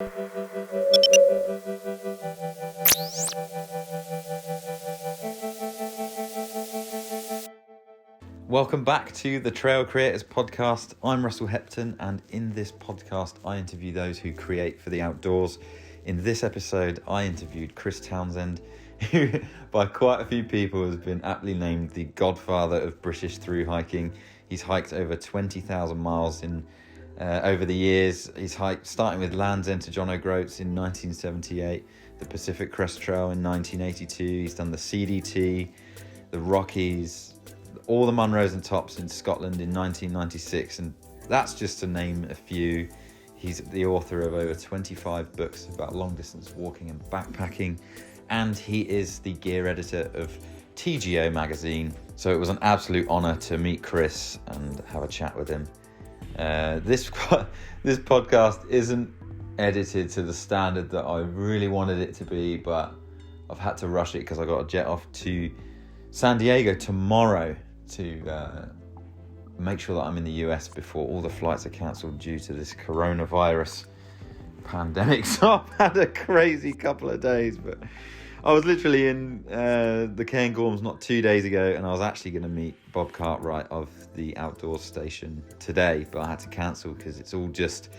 Welcome back to the Trail Creators Podcast. I'm Russell Hepton, and in this podcast I interview those who create for the outdoors. In this episode I interviewed Chris Townsend, who by quite a few people has been aptly named the godfather of British thru-hiking. He's hiked over 20,000 miles over the years. He's hiked starting with Land's End to John O'Groats in 1978, the Pacific Crest Trail in 1982. He's done the CDT, the Rockies, all the Munros and Tops in Scotland in 1996, and that's just to name a few. He's the author of over 25 books about long distance walking and backpacking, and he is the gear editor of TGO magazine. So it was an absolute honour to meet Chris and have a chat with him. This podcast isn't edited to the standard that I really wanted it to be, but I've had to rush it because I got to jet off to San Diego tomorrow to make sure that I'm in the US before all the flights are cancelled due to this coronavirus pandemic. So I've had a crazy couple of days, but I was literally in the Cairngorms not 2 days ago, and I was actually going to meet Bob Cartwright of the Outdoor Station today, but I had to cancel because it's all just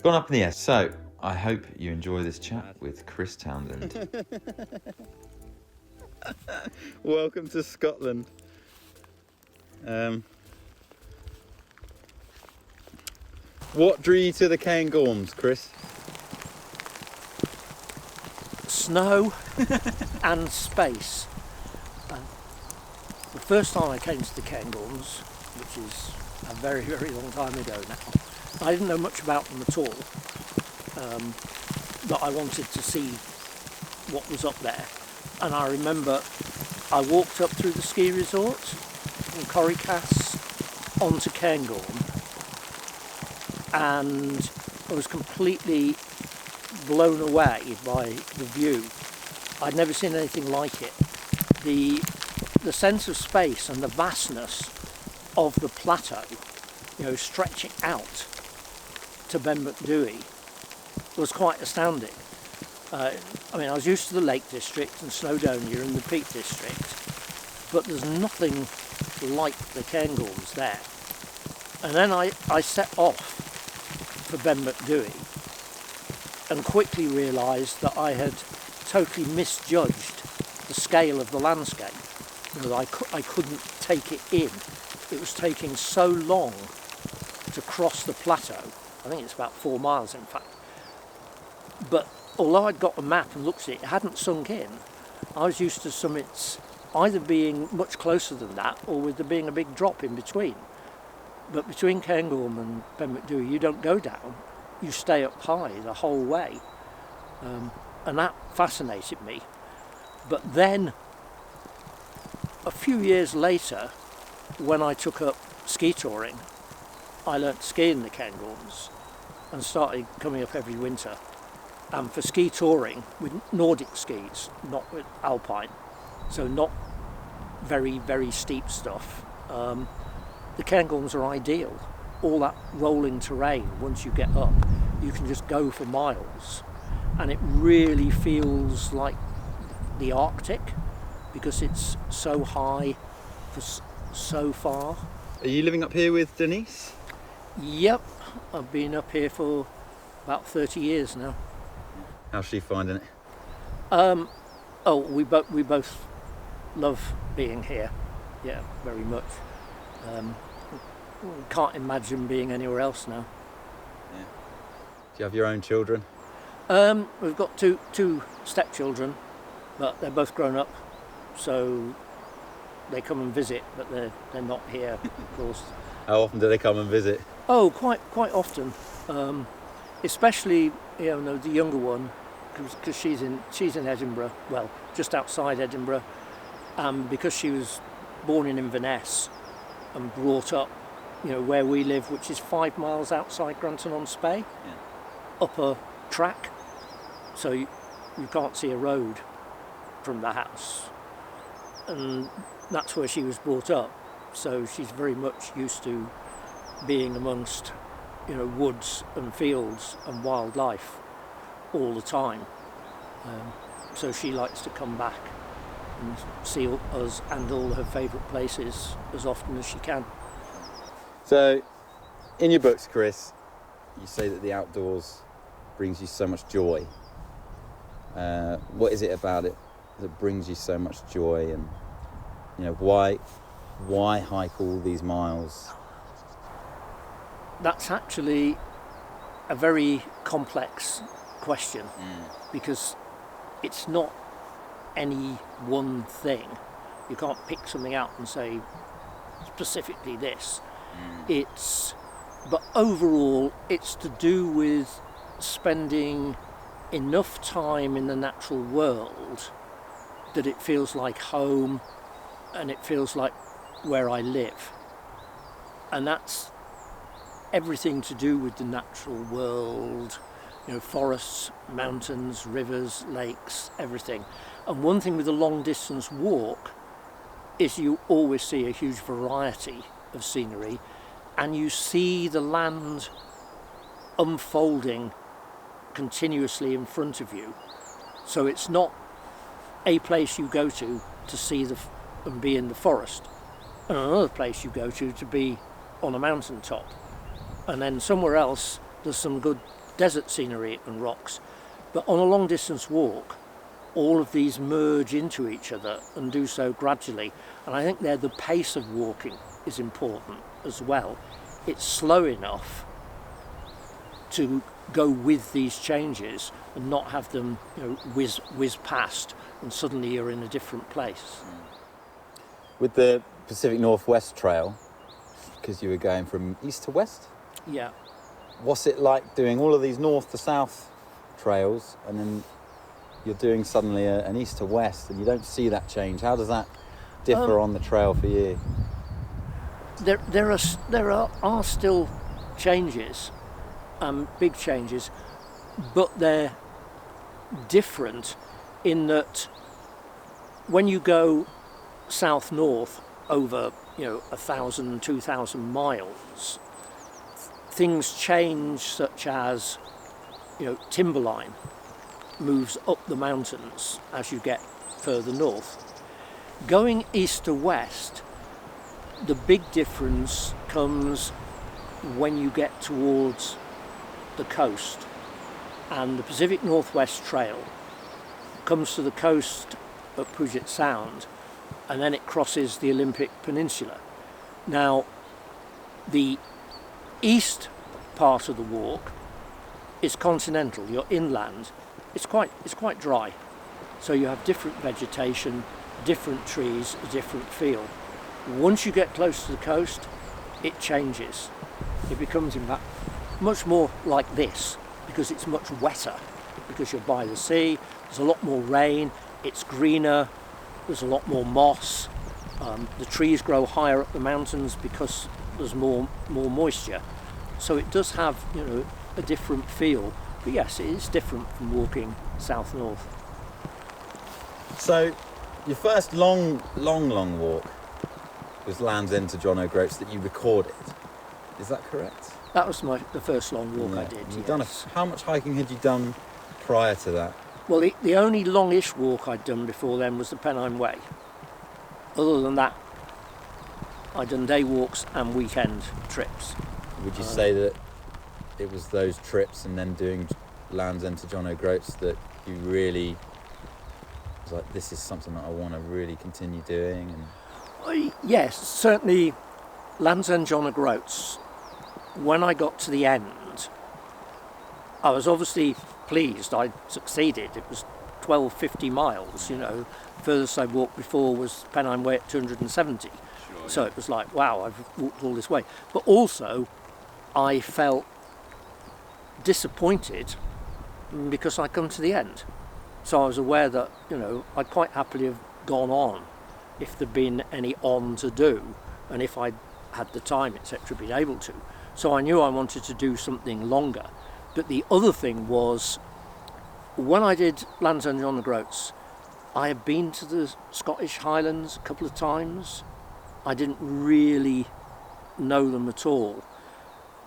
gone up in the air. So I hope you enjoy this chat with Chris Townsend. Welcome to Scotland. What drew you to the Cairngorms, Chris? Snow and space. The first time I came to the Cairngorms, which is a very, very long time ago now, I didn't know much about them at all, but I wanted to see what was up there. And I remember I walked up through the ski resort from Corrycass onto Cairngorm, and I was completely blown away by the view. I'd never seen anything like it. The sense of space and the vastness of the plateau, stretching out to Ben Macdui, was quite astounding. I was used to the Lake District and Snowdonia and the Peak District, but there's nothing like the Cairngorms there. And then I set off for Ben Macdui and quickly realised that I had totally misjudged the scale of the landscape. I couldn't take it in. It was taking so long to cross the plateau. I think it's about 4 miles in fact. But although I'd got a map and looked at it, it hadn't sunk in. I was used to summits either being much closer than that or with there being a big drop in between. But between Cairngorm and Ben Macdui, you don't go down, you stay up high the whole way. And that fascinated me. But then, a few years later, when I took up ski touring, I learnt to ski in the Cairngorms and started coming up every winter. And for ski touring with Nordic skis, not with alpine, so not very, very steep stuff, the Cairngorms are ideal. All that rolling terrain, once you get up, you can just go for miles, and it really feels like the Arctic because it's so high for so far. Are you living up here with Denise? Yep, I've been up here for about 30 years now. How's she finding it? We both love being here. Yeah, very much. Can't imagine being anywhere else now. Yeah. Do you have your own children? We've got two stepchildren, but they're both grown up, so they come and visit, but they're not here, of course. How often do they come and visit? Oh, quite often. Especially the younger one, because she's in Edinburgh, well, just outside Edinburgh, because she was born in Inverness and brought up, where we live, which is 5 miles outside Granton-on-Spey, up a track, so you can't see a road from the house, and that's where she was brought up. So she's very much used to being amongst, woods and fields and wildlife. all the time. So she likes to come back and see us and all her favourite places as often as she can. So, in your books, Chris, you say that the outdoors brings you so much joy. What is it about it that brings you so much joy? And why hike all these miles? That's actually a very complex question, because it's not any one thing. You can't pick something out and say specifically this. But overall, it's to do with spending enough time in the natural world that it feels like home and it feels like where I live. And that's everything to do with the natural world, forests, mountains, rivers, lakes, everything. And one thing with a long distance walk is you always see a huge variety of scenery, and you see the land unfolding continuously in front of you. So it's not a place you go to see and be in the forest, and another place you go to be on a mountain top, and then somewhere else there's some good desert scenery and rocks. But on a long distance walk, all of these merge into each other and do so gradually. And I think the pace of walking is important as well. It's slow enough to go with these changes and not have them whiz past and suddenly you're in a different place. With the Pacific Northwest Trail, because you were going from east to west? Yeah. What's it like doing all of these north to south trails, and then you're doing suddenly an east to west, and you don't see that change? How does that differ on the trail for you? There are still changes, big changes, but they're different in that when you go south-north over 1,000, 2,000 miles, things change, such as timberline moves up the mountains as you get further north. Going east to west, the big difference comes when you get towards the coast, and the Pacific Northwest Trail comes to the coast at Puget Sound, and then it crosses the Olympic Peninsula. Now, the east part of the walk is continental. You're inland. It's quite dry, so you have different vegetation, different trees, a different feel. Once you get close to the coast, it changes. It becomes, in fact, much more like this, because it's much wetter, because you're by the sea. There's a lot more rain. It's greener. There's a lot more moss. The trees grow higher up the mountains because there's more moisture. So it does have, a different feel. But yes, it is different from walking south-north. So your first long walk was Land's End to John O'Groats that you recorded. Is that correct? That was the first long walk I did. Yes. How much hiking had you done prior to that? Well, the only longish walk I'd done before then was the Pennine Way. Other than that, I'd done day walks and weekend trips. Would you say that it was those trips and then doing Land's End to John O'Groats that you really was like, this is something that I want to really continue doing? Yes, certainly Land's End John O'Groats. When I got to the end, I was obviously pleased. I succeeded. It was 1250 miles, Furthest I walked before was Pennine Way at 270. Sure, so it was like, wow, I've walked all this way. But also, I felt disappointed because I'd come to the end. So I was aware that, I'd quite happily have gone on if there'd been any on to do, and if I'd had the time, etc., been able to. So I knew I wanted to do something longer. But the other thing was, when I did Land's End John O'Groats, I had been to the Scottish Highlands a couple of times. I didn't really know them at all.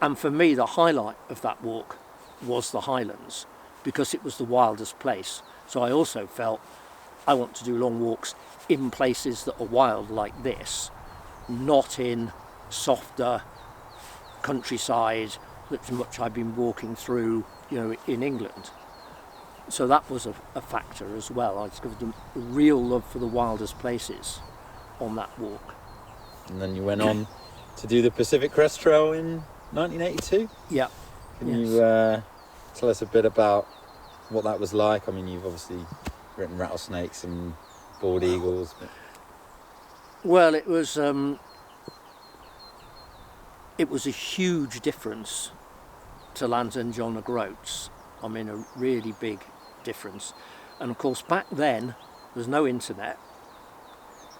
And for me, the highlight of that walk was the Highlands, because it was the wildest place. So I also felt I want to do long walks in places that are wild like this, not in softer countryside that's much I've been walking through, in England. So that was a factor as well. I discovered a real love for the wildest places on that walk. And then you went on to do the Pacific Crest Trail in 1982? Yeah. Can you tell us a bit about what that was like? I mean, you've obviously written rattlesnakes and bald eagles. But... Well, it was a huge difference to Land's End John O'Groats. I mean, a really big difference. And of course, back then, there was no internet.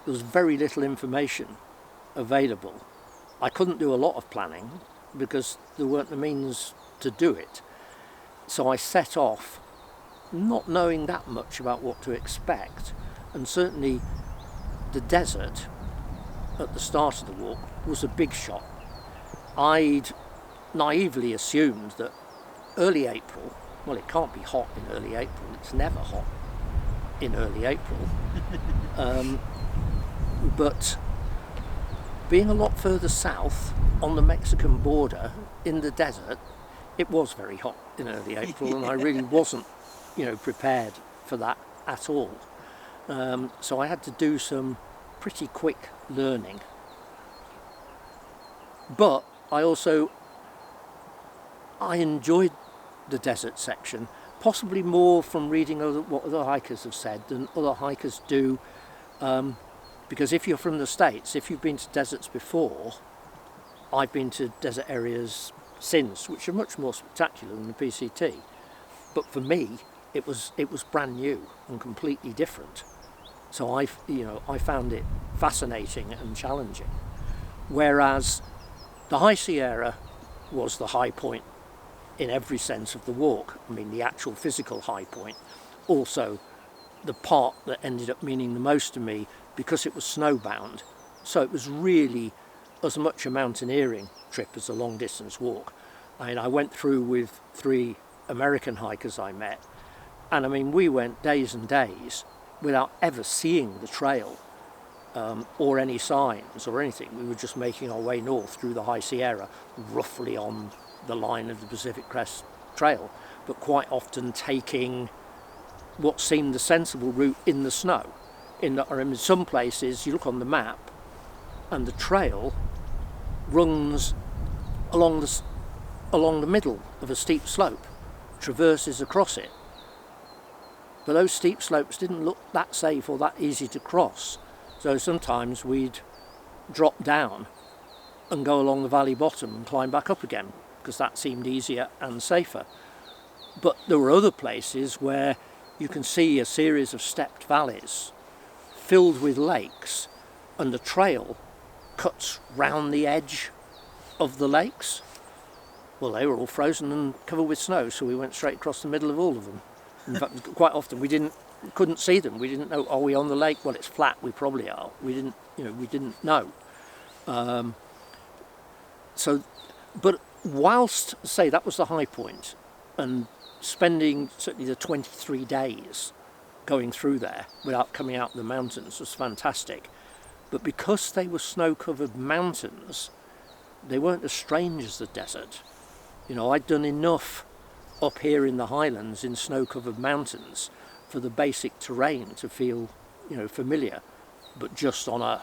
There was very little information available. I couldn't do a lot of planning because there weren't the means to do it. So I set off not knowing that much about what to expect. And certainly the desert at the start of the walk was a big shot. I'd naively assumed that early April, well, it can't be hot in early April, it's never hot in early April, but being a lot further south on the Mexican border in the desert, it was very hot in early April, and I really wasn't, prepared for that at all. So I had to do some pretty quick learning. But I enjoyed the desert section, possibly more from reading what other hikers have said than other hikers do, because if you're from the States, if you've been to deserts before, I've been to desert areas since, which are much more spectacular than the PCT. But for me, it was brand new and completely different. So I found it fascinating and challenging. Whereas the High Sierra was the high point in every sense of the walk. I mean, the actual physical high point. Also, the part that ended up meaning the most to me because it was snowbound. So it was really as much a mountaineering trip as a long distance walk. I mean, I went through with 3 American hikers I met, and I mean, we went days and days without ever seeing the trail or any signs or anything. We were just making our way north through the High Sierra, roughly on the line of the Pacific Crest Trail, but quite often taking what seemed the sensible route in the snow. In some places, you look on the map, and the trail runs along the middle of a steep slope, traverses across it. But those steep slopes didn't look that safe or that easy to cross. So sometimes we'd drop down and go along the valley bottom and climb back up again, because that seemed easier and safer. But there were other places where you can see a series of stepped valleys filled with lakes, and the trail cuts round the edge of the lakes. Well, they were all frozen and covered with snow, so we went straight across the middle of all of them. In fact, quite often we couldn't see them. We didn't know, are we on the lake? Well, it's flat, we probably are. We didn't know. But whilst, say, that was the high point, and spending certainly the 23 days going through there without coming out of the mountains was fantastic. But because they were snow-covered mountains, they weren't as strange as the desert. I'd done enough up here in the highlands in snow-covered mountains for the basic terrain to feel, familiar, but just on a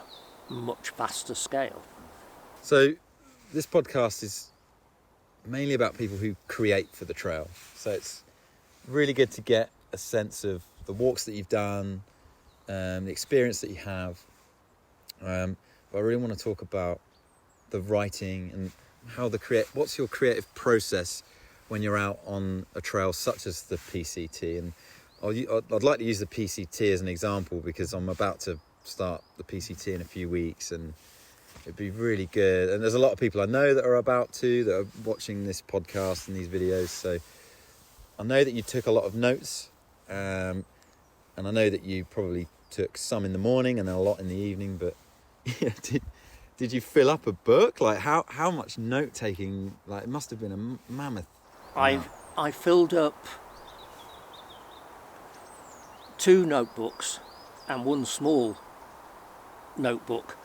much vaster scale. So this podcast is mainly about people who create for the trail. So it's really good to get a sense of the walks that you've done, the experience that you have. But I really want to talk about the writing and how what's your creative process when you're out on a trail such as the PCT. And I'd like to use the PCT as an example because I'm about to start the PCT in a few weeks, and it'd be really good. And there's a lot of people I know that are that are watching this podcast and these videos. So I know that you took a lot of notes, and I know that you probably took some in the morning and a lot in the evening, but did you fill up a book? Like how much note taking? Like, it must have been a mammoth. I filled up 2 notebooks and 1 small notebook.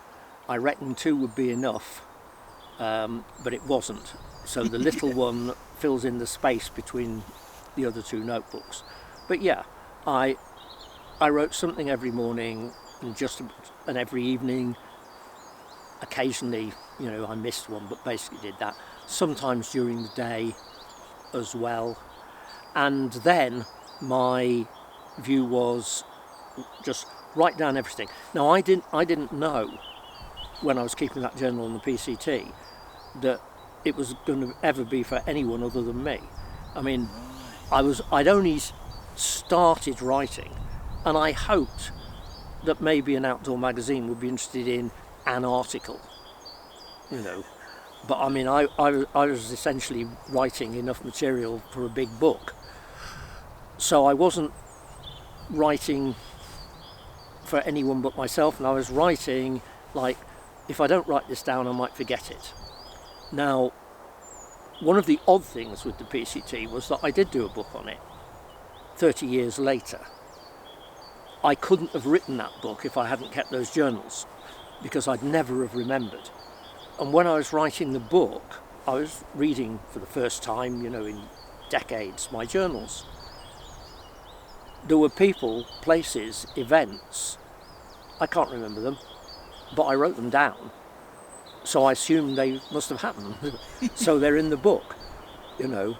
I reckoned 2 would be enough, but it wasn't. So the little one fills in the space between the other 2 notebooks. But yeah, I wrote something every morning and every evening. Occasionally, you know, I missed one, but basically did that. Sometimes during the day as well. And then my view was just write down everything. Now I didn't know when I was keeping that journal on the PCT that it was going to ever be for anyone other than me. I mean, I'd only started writing, and I hoped that maybe an outdoor magazine would be interested in an article, you know. But I mean, I was essentially writing enough material for a big book. So I wasn't writing for anyone but myself, and I was writing like, if I don't write this down, I might forget it. Now, one of the odd things with the PCT was that I did do a book on it 30 years later. I couldn't have written that book if I hadn't kept those journals, because I'd never have remembered. And when I was writing the book, I was reading for the first time, you know, in decades, my journals. There were people, places, events, I can't remember them, but I wrote them down. So I assume they must have happened. So they're in the book, you know.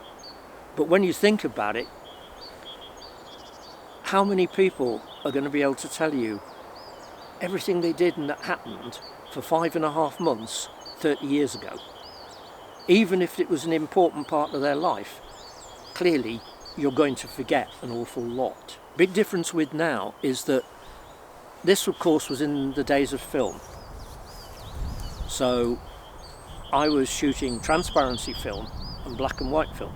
But when you think about it, how many people are going to be able to tell you everything they did and that happened for 5.5 months 30 years ago? Even if it was an important part of their life, clearly you're going to forget an awful lot. Big difference with now is that this, of course, was in the days of film. So I was shooting transparency film and black and white film.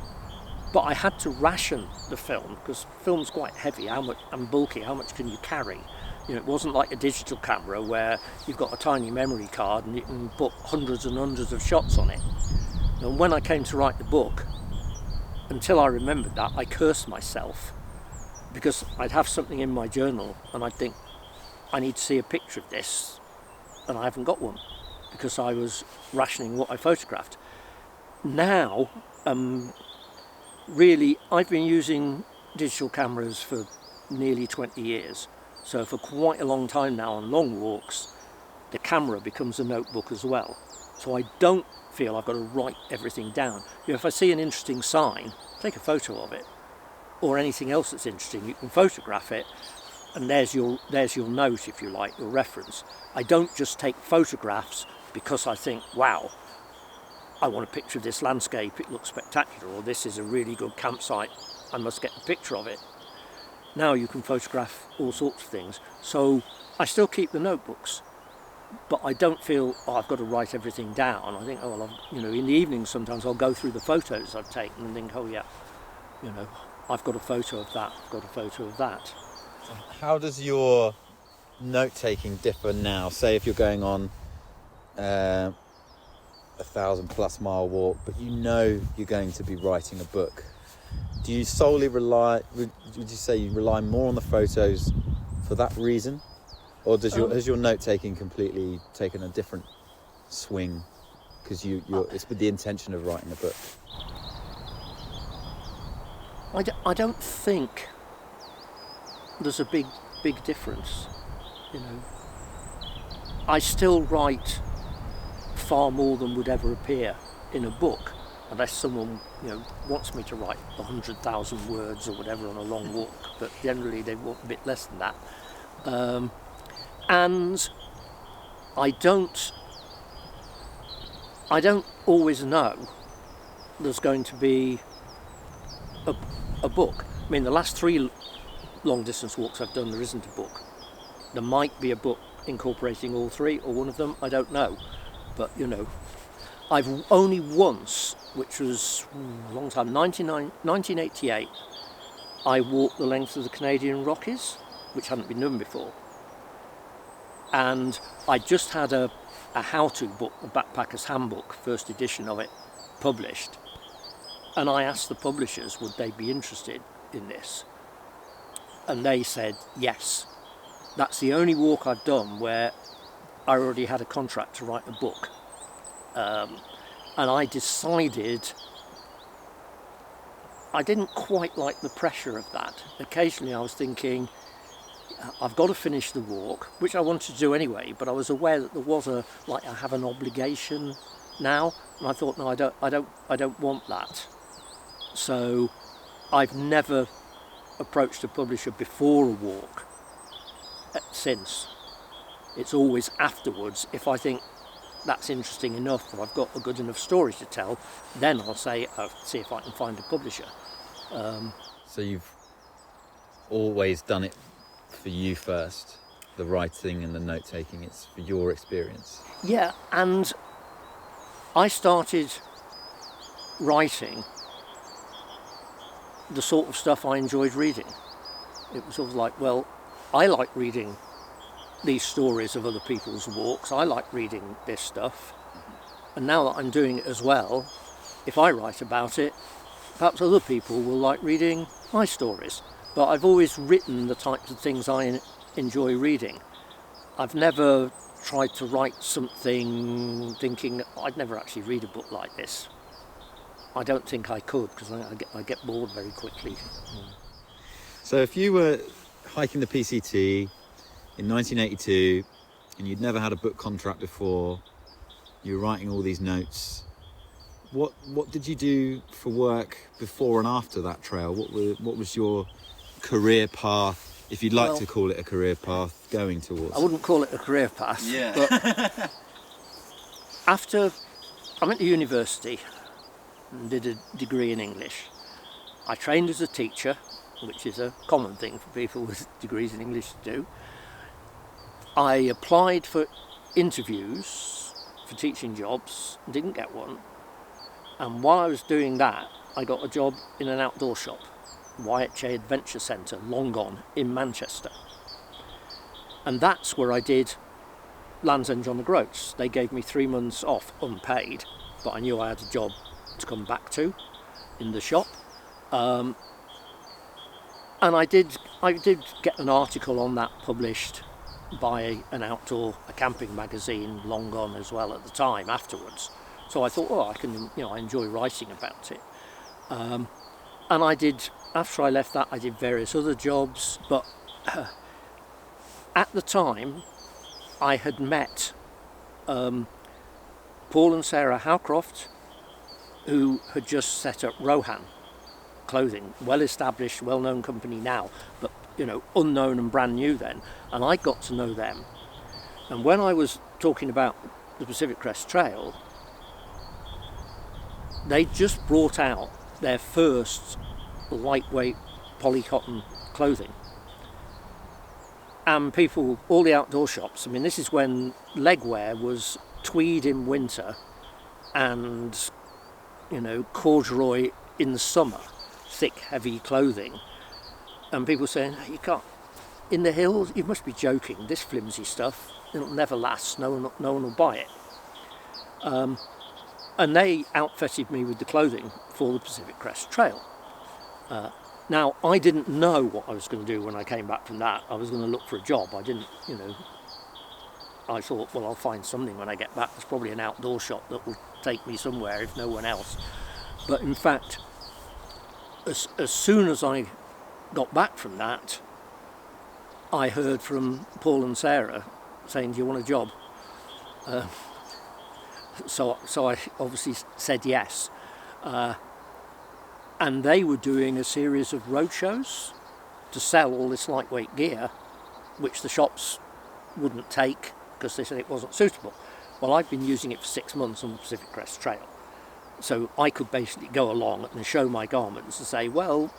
But I had to ration the film, because film's quite heavy and bulky. How much can you carry? You know, it wasn't like a digital camera where you've got a tiny memory card and you can put hundreds and hundreds of shots on it. And when I came to write the book, until I remembered that, I cursed myself, because I'd have something in my journal and I'd think, I need to see a picture of this, and I haven't got one, because I was rationing what I photographed. Now, really, I've been using digital cameras for nearly 20 years. So for quite a long time now, on long walks, the camera becomes a notebook as well. So I don't feel I've got to write everything down. You know, if I see an interesting sign, take a photo of it, or anything else that's interesting, you can photograph it, and there's your note, if you like, your reference. I don't just take photographs because I think, wow, I want a picture of this landscape, it looks spectacular, or this is a really good campsite, I must get a picture of it. Now you can photograph all sorts of things. So I still keep the notebooks, but I don't feel, oh, I've got to write everything down. I think, oh, well, you know, in the evenings sometimes I'll go through the photos I've taken and think, oh yeah, you know, I've got a photo of that, I've got a photo of that. How does your note-taking differ now? Say if you're going on 1,000+ mile walk, but you know you're going to be writing a book. Do you solely rely, would you say you rely more on the photos for that reason? Or has your note-taking completely taken a different swing because it's with the intention of writing a book? I don't think there's a big difference, you know. I still write far more than would ever appear in a book, unless someone, you know, wants me to write 100,000 words or whatever on a long walk, but generally they want a bit less than that. And I don't always know there's going to be a book. I mean, the last 3 long distance walks I've done, there isn't a book. There might be a book incorporating all 3, or one of them, I don't know. But, you know, I've only once, which was a long time, 1988, I walked the length of the Canadian Rockies, which hadn't been done before. And I just had a how-to book, the Backpacker's Handbook, first edition of it, published. And I asked the publishers, would they be interested in this? And they said yes. That's the only walk I've done where I already had a contract to write a book. And I decided I didn't quite like the pressure of that. Occasionally I was thinking, I've got to finish the walk, which I wanted to do anyway, but I was aware that there was I have an obligation now, and I thought, no, I don't want that. So I've never approached a publisher before a walk since. It's always afterwards. If I think that's interesting enough, that I've got a good enough story to tell, then I'll see if I can find a publisher. So you've always done it for you first, the writing and the note-taking, it's for your experience? Yeah, and I started writing the sort of stuff I enjoyed reading. It was sort of like, well, I like reading these stories of other people's walks, I like reading this stuff, and now that I'm doing it as well, if I write about it, perhaps other people will like reading my stories. But I've always written the types of things I enjoy reading. I've never tried to write something thinking I'd never actually read a book like this. I don't think I could, because I get bored very quickly. So if you were hiking the PCT in 1982 and you'd never had a book contract before, you were writing all these notes, what did you do for work before and after that trail? What was your career path, if you'd like to call it a career path, going towards? I wouldn't call it a career path. Yeah. But after I went to university and did a degree in English, I trained as a teacher, which is a common thing for people with degrees in English to do. I applied for interviews for teaching jobs and didn't get one. And while I was doing that, I got a job in an outdoor shop, YHA Adventure Centre, long gone, in Manchester. And that's where I did Land's End on the Groats. They gave me 3 months off, unpaid, but I knew I had a job to come back to in the shop. And I did get an article on that published by a camping magazine, long gone as well at the time, afterwards. So I thought, I enjoy writing about it. And after I left that, I did various other jobs, but at the time, I had met Paul and Sarah Howcroft, who had just set up Rohan Clothing, well-established, well-known company now, but unknown and brand new then, and I got to know them. And when I was talking about the Pacific Crest Trail, they just brought out their first lightweight polycotton clothing. And people, all the outdoor shops, this is when legwear was tweed in winter and, corduroy in the summer, thick, heavy clothing. And people saying, you can't, in the hills, you must be joking, this flimsy stuff, it'll never last, no one will buy it. And they outfitted me with the clothing for the Pacific Crest Trail. Now, I didn't know what I was going to do when I came back from that. I was going to look for a job. I didn't, I thought, well, I'll find something when I get back. There's probably an outdoor shop that will take me somewhere if no one else. But in fact, as soon as I got back from that, I heard from Paul and Sarah saying, do you want a job? So I obviously said yes. And they were doing a series of roadshows to sell all this lightweight gear, which the shops wouldn't take because they said it wasn't suitable. Well, I'd been using it for 6 months on the Pacific Crest Trail. So I could basically go along and show my garments and say, well,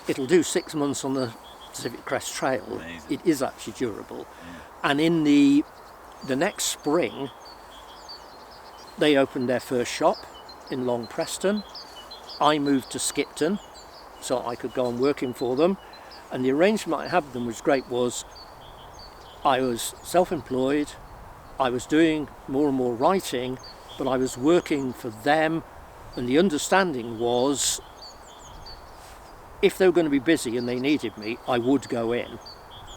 it'll do 6 months on the Pacific Crest Trail. Amazing. It is actually durable. Yeah. And in the next spring, they opened their first shop in Long Preston. I moved to Skipton so I could go on working for them, and the arrangement I had with them was great. I was self-employed, I was doing more and more writing, but I was working for them, and the understanding was if they were going to be busy and they needed me, I would go in.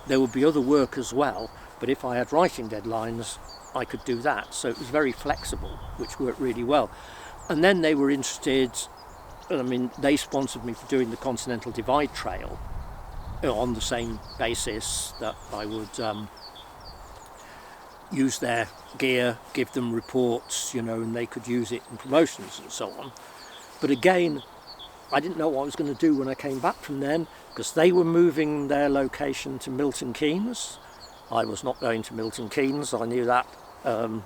There would be other work as well, but if I had writing deadlines, I could do that. So it was very flexible, which worked really well. And then they were interested, I mean, they sponsored me for doing the Continental Divide Trail on the same basis that I would use their gear, give them reports, you know, and they could use it in promotions and so on. But again, I didn't know what I was going to do when I came back from them, because they were moving their location to Milton Keynes. I was not going to Milton Keynes, I knew that. You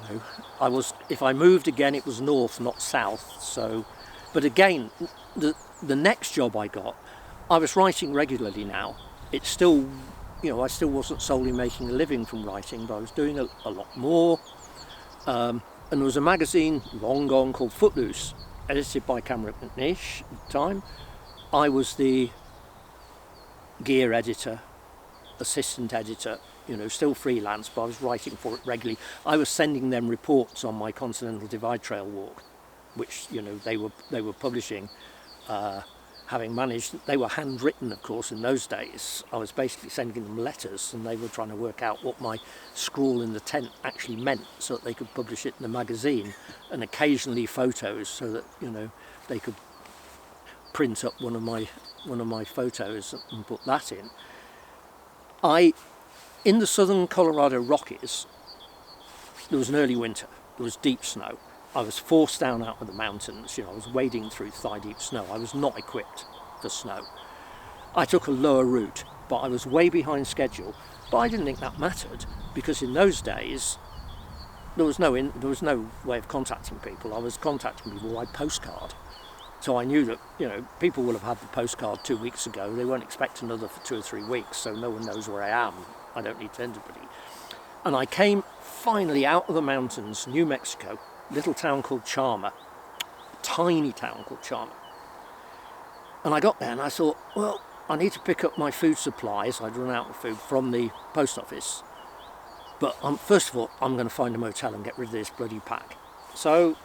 know, if I moved again, it was north, not south. So, but again, the next job I got, I was writing regularly now. It's still, you know, I still wasn't solely making a living from writing, but I was doing a lot more. And there was a magazine long gone called Footloose, edited by Cameron McNeish at the time. I was the gear editor, assistant editor, you know, still freelance, but I was writing for it regularly. I was sending them reports on my Continental Divide Trail walk, which, you know, they were publishing, having managed. They were handwritten, of course, in those days. I was basically sending them letters, and they were trying to work out what my scrawl in the tent actually meant, so that they could publish it in the magazine, and occasionally photos, so that, you know, they could print up one of my photos and put that in. In the southern Colorado Rockies, there was an early winter. There was deep snow. I was forced down out of the mountains. You know, I was wading through thigh-deep snow. I was not equipped for snow. I took a lower route, but I was way behind schedule. But I didn't think that mattered, because in those days there was no way of contacting people. I was contacting people by postcard. So I knew that, you know, people will have had the postcard 2 weeks ago. They won't expect another for 2 or 3 weeks, so no one knows where I am. I don't need to anybody. And I came finally out of the mountains, New Mexico, little town called Charmer, tiny town called Charmer. And I got there and I thought, well, I need to pick up my food supplies. I'd run out of food from the post office. But first of all, I'm going to find a motel and get rid of this bloody pack. So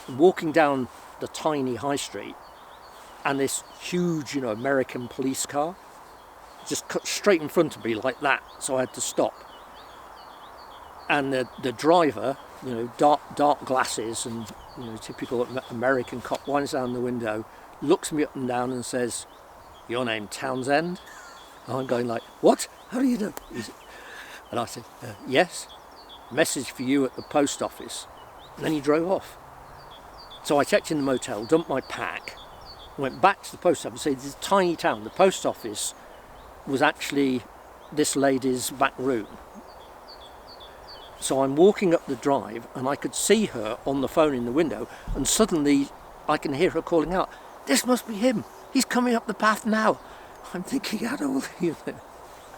I'm walking down the tiny high street, and this huge, you know, American police car just cut straight in front of me like that, so I had to stop. And the driver, you know, dark glasses and, you know, typical American cop, winds down the window, looks me up and down and says, "Your name Townsend?" And I'm going like, "What? How do you know?" And I said, "Yes, message for you at the post office." And then he drove off. So I checked in the motel, dumped my pack, went back to the post office. So it's a tiny town. The post office was actually this lady's back room. So I'm walking up the drive and I could see her on the phone in the window, and suddenly I can hear her calling out, "This must be him. He's coming up the path now." I'm thinking, how do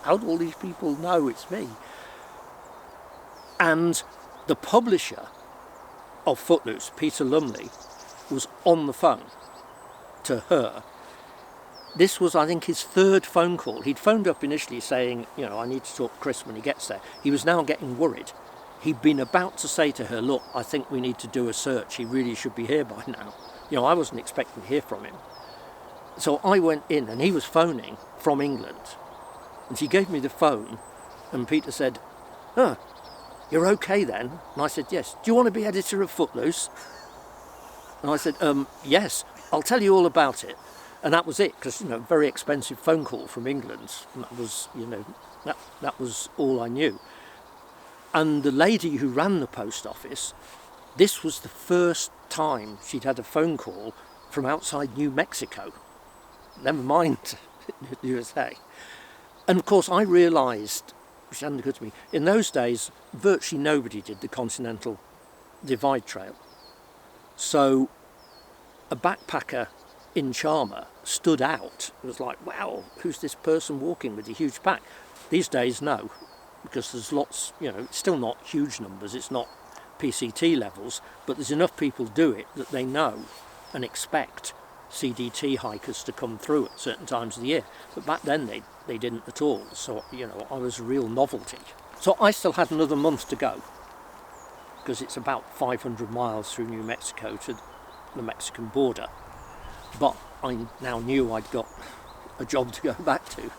all these people know it's me? And the publisher of Footloose, Peter Lumley, was on the phone to her. This was, I think, his third phone call. He'd phoned up initially saying, you know, "I need to talk to Chris when he gets there." He was now getting worried. He'd been about to say to her, "Look, I think we need to do a search. He really should be here by now." You know, I wasn't expecting to hear from him. So I went in, and he was phoning from England. And she gave me the phone, and Peter said, "Oh, you're okay then?" And I said, "Yes. Do you want to be editor of Footloose?" And I said, "Yes, I'll tell you all about it." And that was it, because, you know, very expensive phone call from England. And that was, you know, that was all I knew. And the lady who ran the post office, this was the first time she'd had a phone call from outside New Mexico. Never mind the USA. And of course I realised, which hadn't occurred to me, in those days virtually nobody did the Continental Divide Trail. So a backpacker in Charmer stood out. It was like, wow, who's this person walking with a huge pack? These days, no, because there's lots, you know, it's still not huge numbers, it's not PCT levels, but there's enough people do it that they know and expect CDT hikers to come through at certain times of the year. But back then they didn't at all, so, you know, I was a real novelty. So I still had another month to go, because it's about 500 miles through New Mexico to the Mexican border. But I now knew I'd got a job to go back to.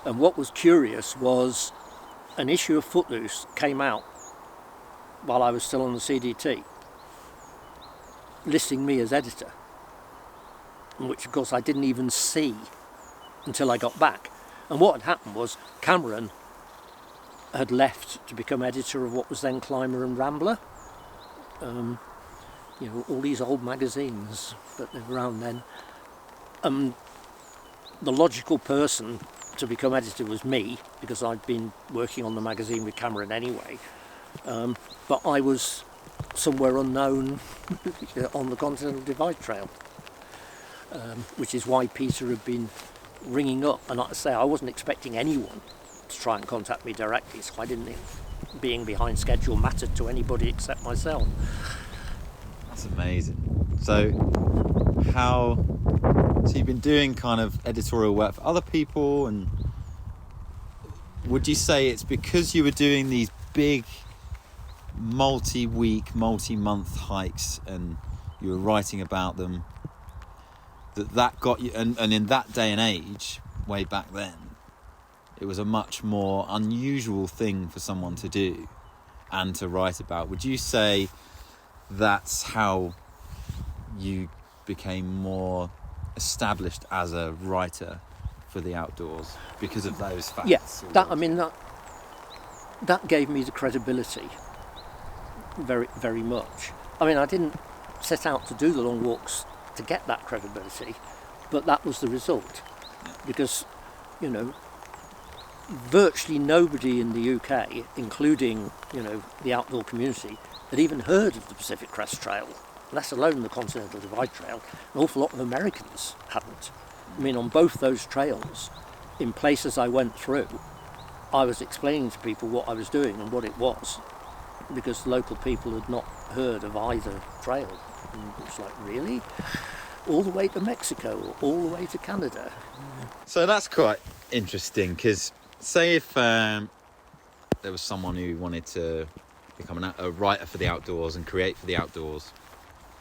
And what was curious was an issue of Footloose came out while I was still on the CDT, listing me as editor, which of course I didn't even see until I got back. And what had happened was Cameron had left to become editor of what was then Climber and Rambler. You know, all these old magazines that were around then. The logical person to become editor was me, because I'd been working on the magazine with Cameron anyway. But I was somewhere unknown on the Continental Divide Trail, which is why Peter had been ringing up. And like I say, I wasn't expecting anyone to try and contact me directly, so I didn't think being behind schedule mattered to anybody except myself. That's amazing. So you've been doing kind of editorial work for other people, and would you say it's because you were doing these big multi-week, multi-month hikes and you were writing about them that got you, and in that day and age, way back then, it was a much more unusual thing for someone to do and to write about? Would you say that's how you became more established as a writer for the outdoors, because of those facts? Yes, that gave me the credibility very, very much. I mean, I didn't set out to do the long walks to get that credibility, but that was the result. Because, you know, virtually nobody in the UK, including, you know, the outdoor community, had even heard of the Pacific Crest Trail, let alone the Continental Divide Trail. An awful lot of Americans hadn't. I mean, on both those trails, in places I went through, I was explaining to people what I was doing and what it was, because local people had not heard of either trail. And it was like, really? All the way to Mexico, or all the way to Canada? So that's quite interesting, because say if there was someone who wanted to become a writer for the outdoors and create for the outdoors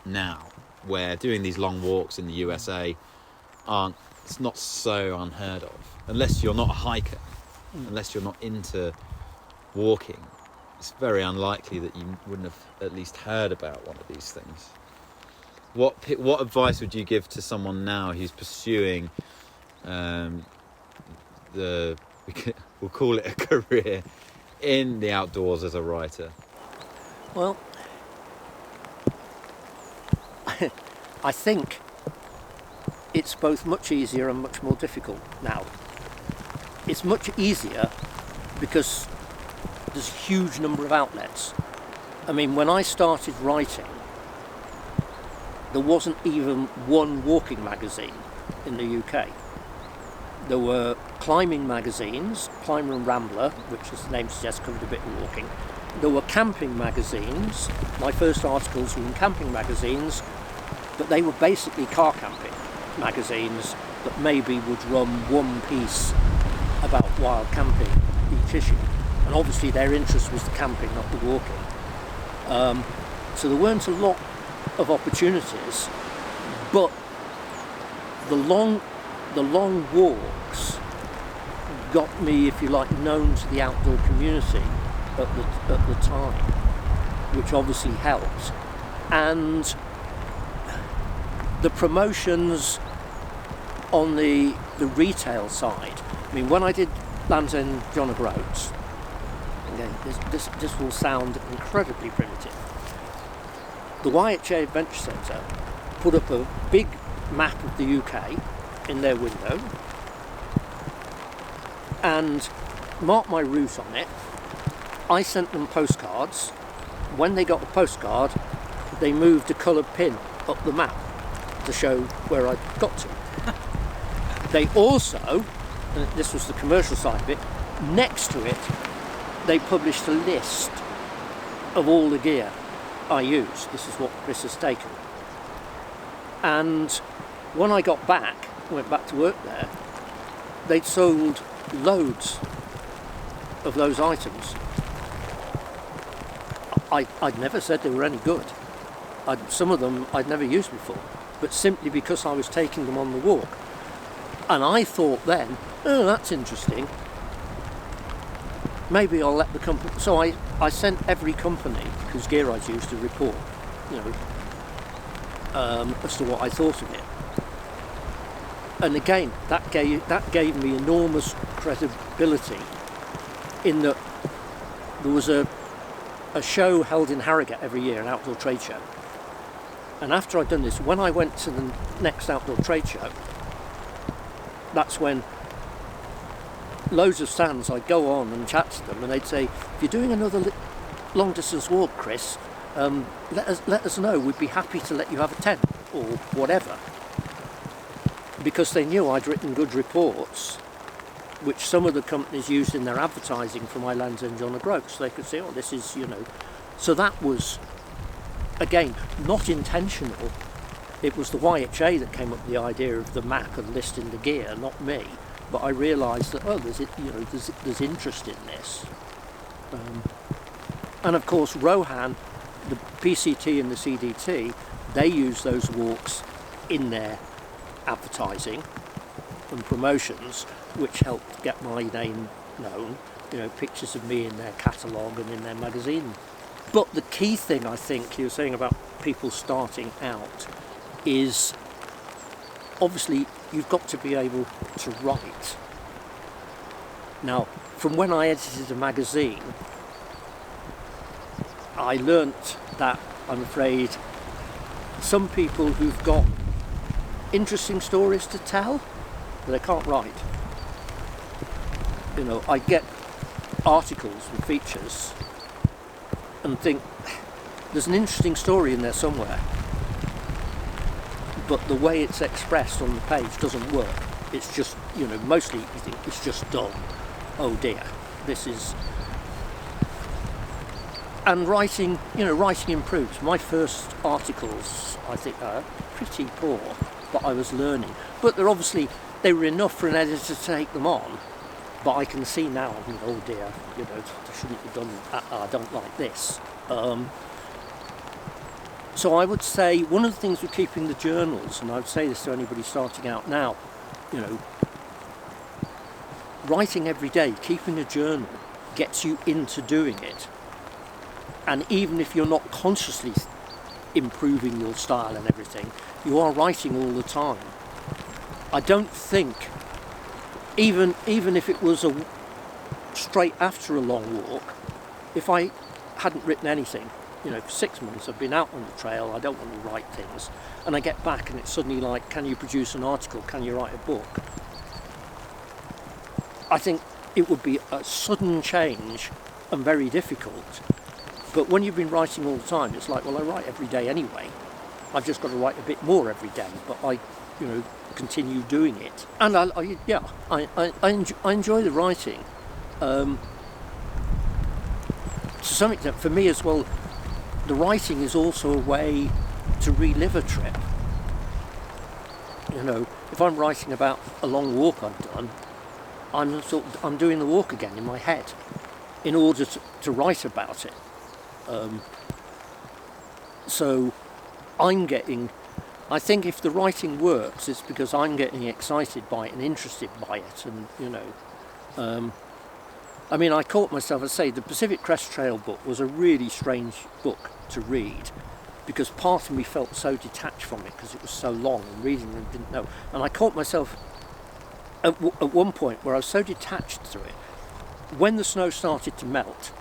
now, where doing these long walks in the USA it's not so unheard of, unless you're not a hiker, unless you're not into walking. It's very unlikely that you wouldn't have at least heard about one of these things. What advice would you give to someone now who's pursuing we'll call it a career in the outdoors as a writer? Well, I think it's both much easier and much more difficult now. It's much easier because there's a huge number of outlets. I mean, when I started writing, there wasn't even one walking magazine in the UK. There were climbing magazines, Climber and Rambler, which, as the name suggests, covered a bit of walking. There were camping magazines. My first articles were in camping magazines, but they were basically car camping magazines that maybe would run one piece about wild camping each issue. And obviously their interest was the camping, not the walking. So there weren't a lot of opportunities, but the long walks got me, if you like, known to the outdoor community at the time, which obviously helped. And the promotions on the retail side, I mean, when I did Land's End John O'Groats, again, this will sound incredibly primitive, the YHA Adventure Centre put up a big map of the UK in their window and marked my route on it. I sent them postcards. When they got the postcard, they moved a coloured pin up the map to show where I'd got to. They also, and this was the commercial side of it, next to it they published a list of all the gear I used. This is what Chris has taken. And when I got back, went back to work there, they'd sold loads of those items. I'd never said they were any good. Some of them I'd never used before. but simply because I was taking them on the walk. And I thought then, oh, that's interesting. Maybe I'll let the company... So I sent every company whose gear I'd used a report, as to what I thought of it. And again, that gave me enormous credibility in that there was a show held in Harrogate every year, an outdoor trade show. And after I'd done this, when I went to the next outdoor trade show, that's when loads of stands, I'd go on and chat to them, and they'd say, if you're doing another long distance walk, Chris, let us know, we'd be happy to let you have a tent or whatever. Because they knew I'd written good reports, which some of the companies used in their advertising for my Land's End John O'Groats, so they could say, oh, this is, So that was, again, not intentional. It was the YHA that came up with the idea of the map and listing the gear, not me. But I realised that, there's interest in this. And of course, Rohan, the PCT and the CDT, they use those walks in their advertising and promotions, which helped get my name known, pictures of me in their catalogue and in their magazine. But the key thing, I think, you were saying about people starting out is obviously you've got to be able to write. Now, from when I edited a magazine, I learnt that, I'm afraid, some people who've got interesting stories to tell, but they can't write. I get articles and features and think there's an interesting story in there somewhere, but the way it's expressed on the page doesn't work. It's just, mostly you think it's just dull. Oh dear, this is... And writing improves. My first articles, I think, are pretty poor, but I was learning. But they were enough for an editor to take them on. But I can see now, oh dear, I shouldn't have done that. I don't like this. So I would say one of the things with keeping the journals, and I would say this to anybody starting out now, writing every day, keeping a journal gets you into doing it. And even if you're not consciously improving your style and everything, you are writing all the time. I don't think, even if it was straight after a long walk, if I hadn't written anything, for 6 months I've been out on the trail, I don't want to write things, and I get back and it's suddenly like, can you produce an article, can you write a book? I think it would be a sudden change and very difficult. But when you've been writing all the time, it's like, well, I write every day anyway. I've just got to write a bit more every day, but I continue doing it. And I enjoy the writing. To some extent, for me as well, the writing is also a way to relive a trip. If I'm writing about a long walk I've done, I'm doing the walk again in my head in order to write about it. So I think if the writing works, it's because I'm getting excited by it and interested by it, and I caught myself, I say, the Pacific Crest Trail book was a really strange book to read, because part of me felt so detached from it because it was so long and reading and didn't know, and I caught myself at one point where I was so detached through it. When the snow started to melt,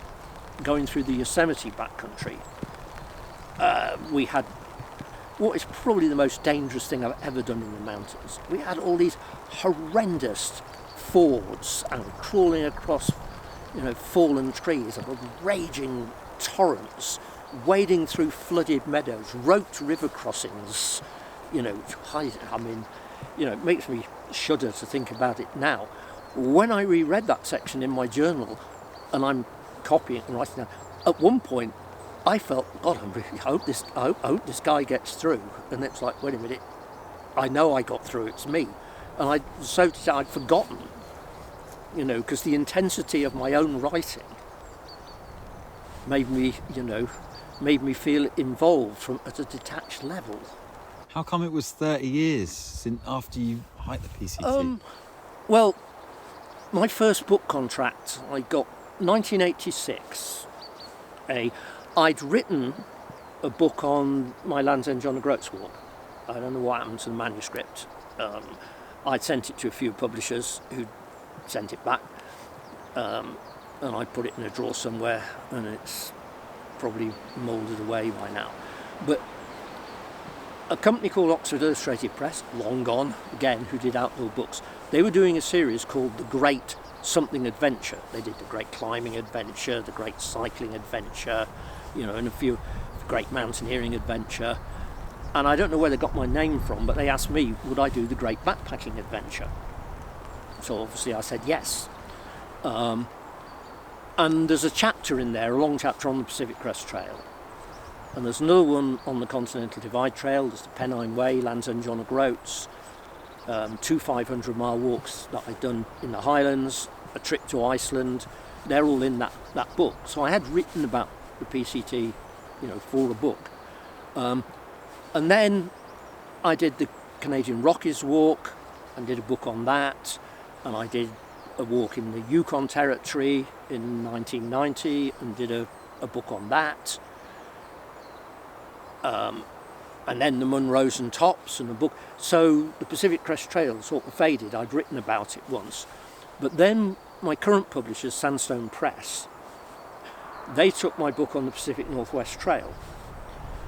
going through the Yosemite backcountry, we had what is probably the most dangerous thing I've ever done in the mountains. We had all these horrendous fords and crawling across, fallen trees and raging torrents, wading through flooded meadows, roped river crossings. It makes me shudder to think about it now. When I reread that section in my journal, and I'm copying and writing down, at one point I felt, God, I hope this guy gets through. And it's like, wait a minute, I know I got through, it's me. And I'd forgotten, because the intensity of my own writing made me feel involved at a detached level. How come it was 30 years since after you hiked the PCT? Well, my first book contract I got 1986. I'd written a book on my Land's End John O'Groats walk. I don't know what happened to the manuscript. I'd sent it to a few publishers who sent it back, and I put it in a drawer somewhere, and it's probably moulded away by now. But a company called Oxford Illustrated Press, long gone, again, who did outdoor books, they were doing a series called The Great Something Adventure. They did the Great Climbing Adventure, the Great Cycling Adventure, and a few Great Mountaineering Adventure. And I don't know where they got my name from, but they asked me, would I do the Great Backpacking Adventure? So obviously I said yes. And there's a chapter in there, a long chapter on the Pacific Crest Trail. And there's another one on the Continental Divide Trail. There's the Pennine Way, Land's End John O'Groats, 2 500-mile walks that I'd done in the Highlands, a trip to Iceland. They're all in that book. So I had written about the PCT, for a book. And then I did the Canadian Rockies walk and did a book on that. And I did a walk in the Yukon Territory in 1990 and did a book on that. And then the Munros and Tops and a book. So the Pacific Crest Trail sort of faded. I'd written about it once. But then my current publishers, Sandstone Press, they took my book on the Pacific Northwest Trail,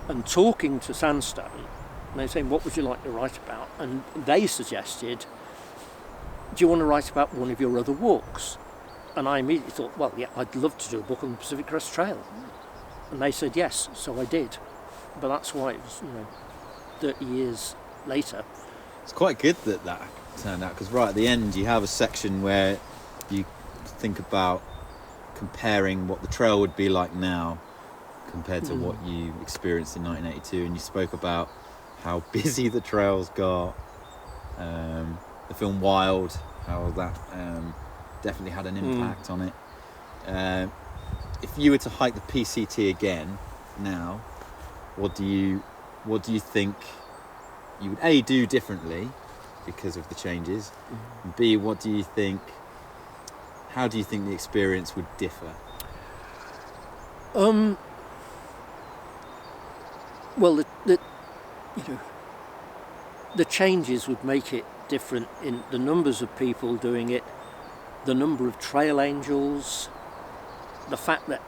and talking to Sandstone, and they were saying, what would you like to write about? And they suggested, do you want to write about one of your other walks? And I immediately thought, well, yeah, I'd love to do a book on the Pacific Crest Trail. And they said yes, so I did. But that's why it was, 30 years later. It's quite good that turned out, because right at the end you have a section where you think about comparing what the trail would be like now compared to what you experienced in 1982, and you spoke about how busy the trails got, the film Wild, how that definitely had an impact on it. If you were to hike the PCT again now, what do you think you would A, do differently because of the changes, and B, how do you think the experience would differ? Well, the changes would make it different in the numbers of people doing it, the number of trail angels, the fact that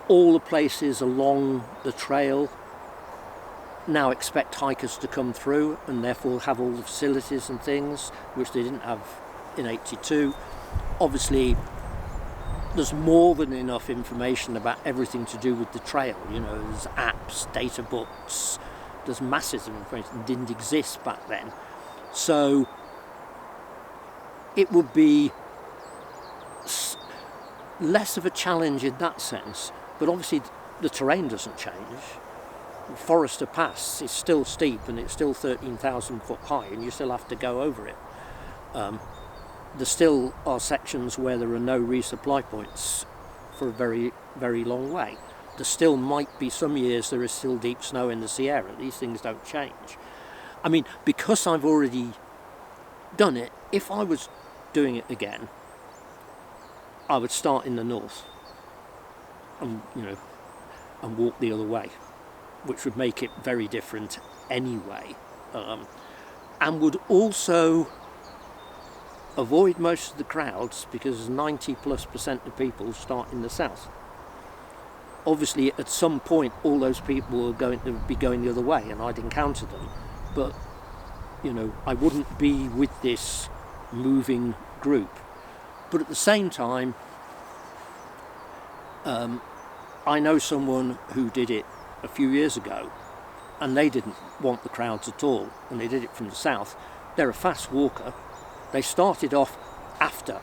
all the places along the trail now expect hikers to come through and therefore have all the facilities and things which they didn't have in 82. Obviously there's more than enough information about everything to do with the trail. There's apps, data books, there's masses of information that didn't exist back then. So it would be less of a challenge in that sense, but obviously the terrain doesn't change. Forester Pass is still steep and it's still 13,000 foot high, and you still have to go over it. There still are sections where there are no resupply points for a very, very long way. There still might be some years there is still deep snow in the Sierra. These things don't change. I mean, because I've already done it, if I was doing it again, I would start in the north and walk the other way, which would make it very different anyway, and would also avoid most of the crowds, because 90+% of people start in the south. Obviously at some point all those people were going to be going the other way and I'd encounter them, but I wouldn't be with this moving group. But at the same time, I know someone who did it a few years ago, and they didn't want the crowds at all, and they did it from the south. They're a fast walker. They started off after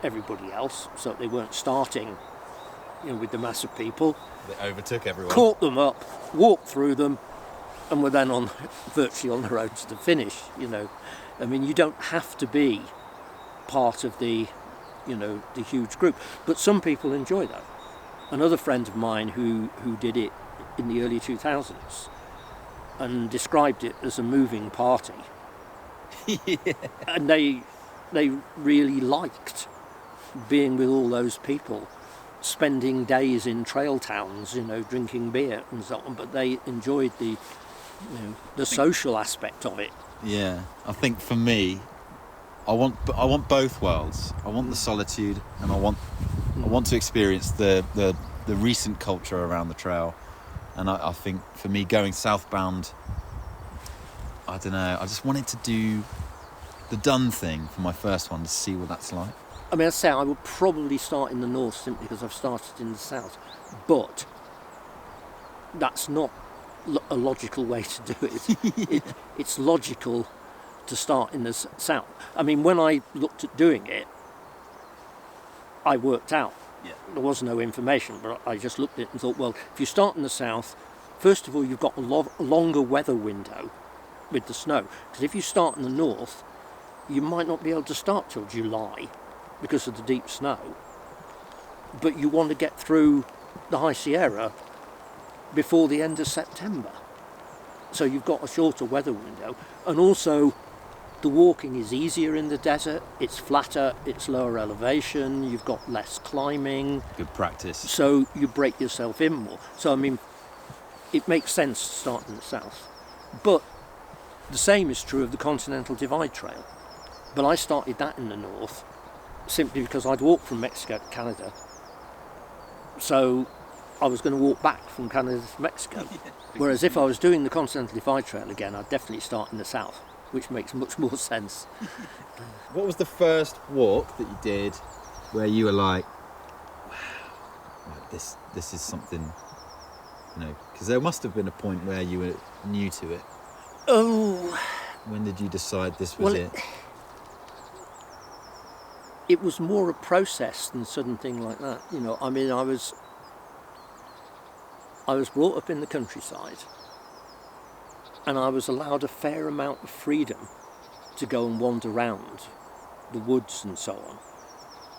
everybody else, so they weren't starting with the mass of people. They overtook everyone. Caught them up, walked through them, and were then virtually on the road to the finish. I mean, you don't have to be part of the huge group, but some people enjoy that. Another friend of mine who did it in the early 2000s, and described it as a moving party. Yeah. And they really liked being with all those people, spending days in trail towns, drinking beer and so on. But they enjoyed the social aspect of it. Yeah, I think for me, I want both worlds. I want the solitude, and I want to experience the recent culture around the trail. And I think for me, going southbound, I don't know, I just wanted to do the done thing for my first one, to see what that's like. I mean, I'd say I would probably start in the north simply because I've started in the south, but that's not a logical way to do it. It's logical to start in the south. I mean, when I looked at doing it, I worked out. Yeah. There was no information, but I just looked at it and thought, well, if you start in the south, first of all, you've got a longer weather window with the snow. Because if you start in the north, you might not be able to start till July because of the deep snow. But you want to get through the High Sierra before the end of September. So you've got a shorter weather window. And also, the walking is easier in the desert, it's flatter, it's lower elevation, you've got less climbing. Good practice. So you break yourself in more. So, I mean, it makes sense to start in the south. But the same is true of the Continental Divide Trail. But I started that in the north simply because I'd walked from Mexico to Canada. So I was going to walk back from Canada to Mexico. Whereas if I was doing the Continental Divide Trail again, I'd definitely start in the south, which makes much more sense. What was the first walk that you did where you were like, wow, like this is something, because there must have been a point where you were new to it. Oh. When did you decide this was it? It was more a process than a sudden thing like that. I mean, I was brought up in the countryside, and I was allowed a fair amount of freedom to go and wander around the woods and so on.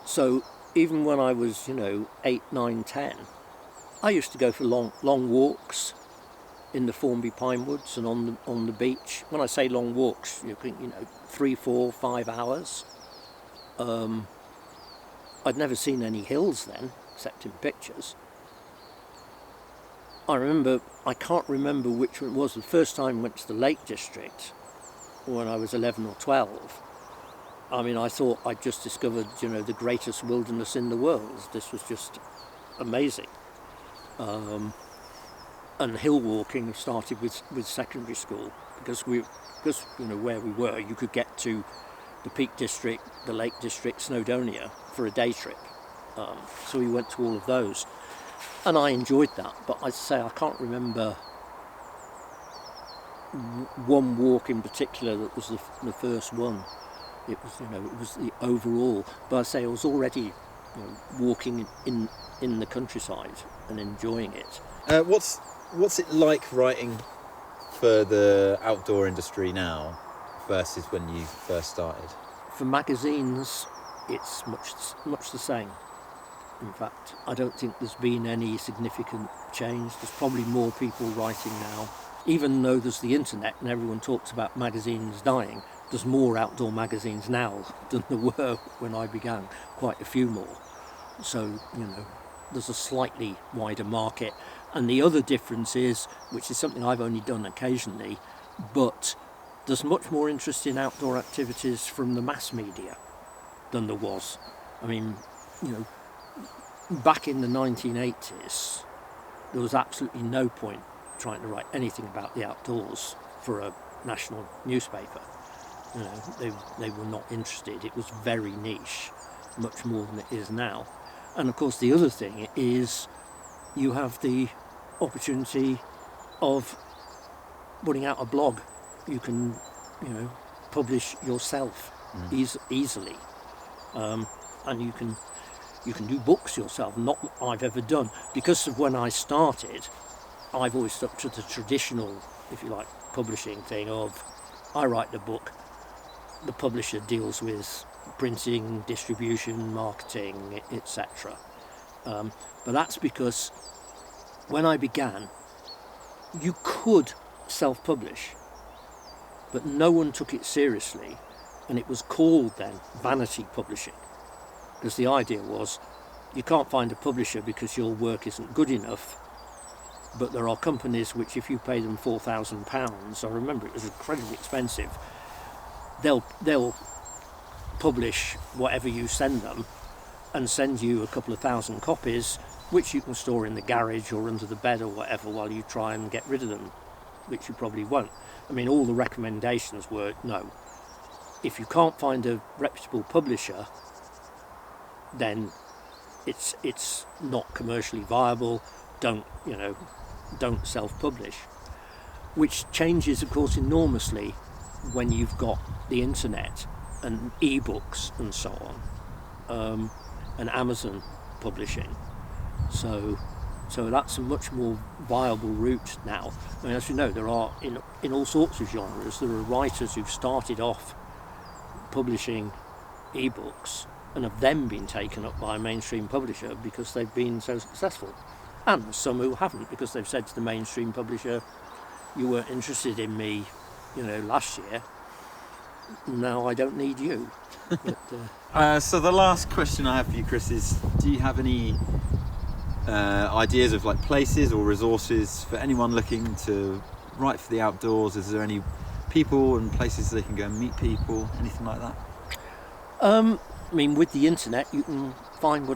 So even when I was, 8, 9, 10, I used to go for long walks in the Formby Pine Woods and on the beach. When I say long walks, you think, 3, 4, 5 hours. I'd never seen any hills then, except in pictures. I can't remember which one it was. The first time I went to the Lake District, when I was 11 or 12, I mean, I thought I'd just discovered, the greatest wilderness in the world. This was just amazing. And hill walking started with secondary school, because where we were, you could get to the Peak District, the Lake District, Snowdonia for a day trip. So we went to all of those. And I enjoyed that, but I'd say I can't remember one walk in particular that was the first one. It was, it was the overall. But I'd say I was already, walking in the countryside and enjoying it. What's it like writing for the outdoor industry now versus when you first started? For magazines, it's much the same. In fact, I don't think there's been any significant change. There's probably more people writing now. Even though there's the internet and everyone talks about magazines dying, there's more outdoor magazines now than there were when I began, quite a few more. So, there's a slightly wider market. And the other difference is, which is something I've only done occasionally, but there's much more interest in outdoor activities from the mass media than there was. I mean, back in the 1980s, there was absolutely no point trying to write anything about the outdoors for a national newspaper. They were not interested. It was very niche, much more than it is now. And of course, the other thing is you have the opportunity of putting out a blog. You can, publish yourself easily, and you can do books yourself. Not that I've ever done, because of when I started. I've always stuck to the traditional, if you like, publishing thing of I write the book, the publisher deals with printing, distribution, marketing, etc. But that's because when I began, you could self-publish, but no one took it seriously, and it was called then vanity publishing, because the idea was you can't find a publisher because your work isn't good enough, but there are companies which, if you pay them £4,000, I remember it was incredibly expensive, they'll publish whatever you send them and send you a couple of thousand copies, which you can store in the garage or under the bed or whatever while you try and get rid of them, which you probably won't. I mean, all the recommendations were, no, if you can't find a reputable publisher, then it's not commercially viable. Don't self-publish, which changes, of course, enormously when you've got the internet and e-books and so on, and Amazon publishing. So that's a much more viable route now. I mean, as you know, there are in all sorts of genres, there are writers who've started off publishing e-books and have then been taken up by a mainstream publisher because they've been so successful. And some who haven't, because they've said to the mainstream publisher, you weren't interested in me, last year, now I don't need you. But, so the last question I have for you, Chris, is do you have any ideas of like places or resources for anyone looking to write for the outdoors? Is there any people and places they can go and meet people, anything like that? I mean, with the internet you can find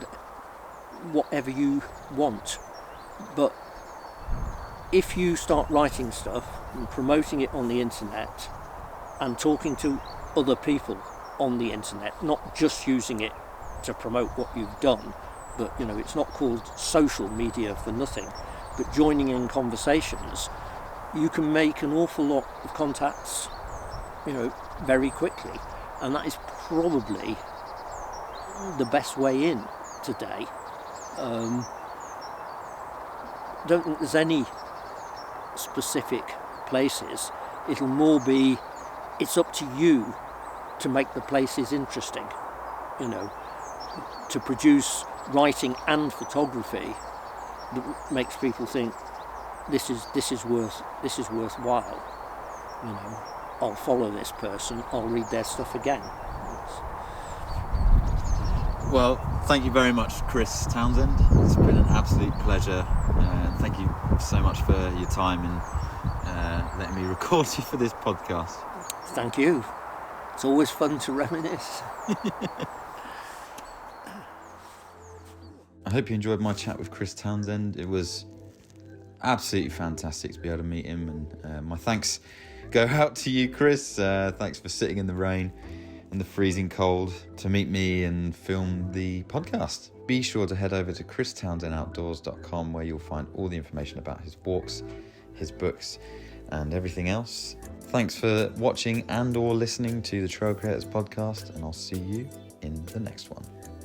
whatever you want, but if you start writing stuff and promoting it on the internet and talking to other people on the internet, not just using it to promote what you've done, but it's not called social media for nothing, but joining in conversations, you can make an awful lot of contacts very quickly, and that is probably the best way in today. Don't think there's any specific places. It'll more be, it's up to you to make the places interesting, to produce writing and photography that makes people think this is worthwhile. I'll follow this person, I'll read their stuff again. Well, thank you very much, Chris Townsend. It's been an absolute pleasure. Thank you so much for your time and letting me record you for this podcast. Thank you. It's always fun to reminisce. I hope you enjoyed my chat with Chris Townsend. It was absolutely fantastic to be able to meet him, and my thanks go out to you, Chris. Thanks for sitting in the rain and the freezing cold to meet me and film the podcast. Be sure to head over to christownsendoutdoors.com, where you'll find all the information about his walks, his books, and everything else. Thanks for watching and or listening to the Trail Creators podcast, and I'll see you in the next one.